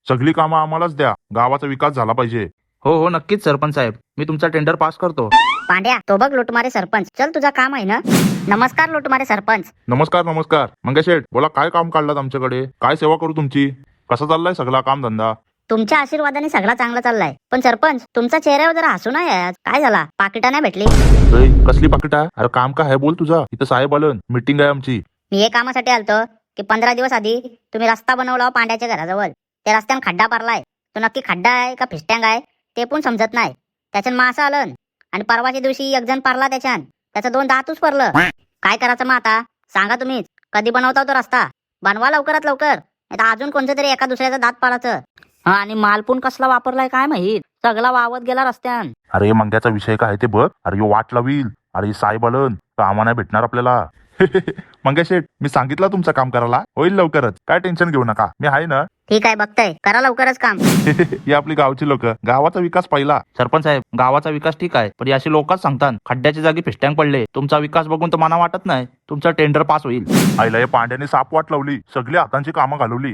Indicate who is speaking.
Speaker 1: सगळी कामं आम्हालाच द्या, गावाचा विकास झाला पाहिजे.
Speaker 2: हो नक्कीच सरपंच साहेब, मी तुमचा टेंडर पास करतो.
Speaker 3: पांड्या, तो बघ लुटमारे सरपंच. चल, तुझा काम आहे ना. नमस्कार लुटमारे सरपंच.
Speaker 1: नमस्कार नमस्कार. मंगेश शेठ बोला, काय काम काढलात आमच्याकडे? काय सेवा करू तुमची? कसा चाललाय सगळा काम धंदा?
Speaker 3: तुमच्या आशीर्वादाने सगळा चांगला चाललाय. पण सरपंच, तुमचा चेहऱ्यावर जरा हसू नाही आज. काय झाला? पाकिटा नाही भेटली?
Speaker 1: कसली पाकिटा? अरे काम काय आहे बोल तुझा. इथं साहेब आलं, मीटिंग आहे आमची.
Speaker 3: मी हे कामासाठी आलतो की 15 दिवस आधी तुम्ही रस्ता बनवला पांड्याच्या घराजवळ. त्या रस्त्यानं खड्डा पारलाय. तो नक्की खड्डा आहे का फिस्टँग आहे ते पण समजत नाही. त्याच्यानं मासं आलं आणि परवाच्या दिवशी एक जण पारला त्याच्यानं. त्याचं 2 दातच पडलं. काय करायचं मग आता? सांगा तुम्हीच. कधी बनवता तो रस्ता? बनवा लवकरात लवकर, नाही तर अजून कोणतं तरी एका दुसऱ्याचा दात पाडायचं. हा, आणि मालपून कसला वापरलाय काय माहित, सगळा वावत गेला रस्त्यान.
Speaker 1: अरे मंग्याचा विषय काय आहे ते बघ. अरे ह्यो वाट लावील. अरे साहेब आलं, कामा नाही भेटणार आपल्याला. मंगेश शेठ, मी सांगितलं तुमचं काम करायला, होईल लवकरच. काय टेन्शन घेऊ नका, मी आहे ना.
Speaker 3: ठीक आहे, बघताय, करा लवकरच काम.
Speaker 1: ही आपली गावची लोक. गावाचा विकास पहिला.
Speaker 2: सरपंच साहेब, गावाचा विकास ठीक आहे, पण अशी लोकच सांगतात खड्ड्याच्या जागी फिस्टँग पडले. तुमचा विकास बघून तर मला वाटत नाही तुमचा टेंडर पास होईल.
Speaker 1: आईला या पांड्याने साप वाट लावली, सगळी हातांची कामं घालवली.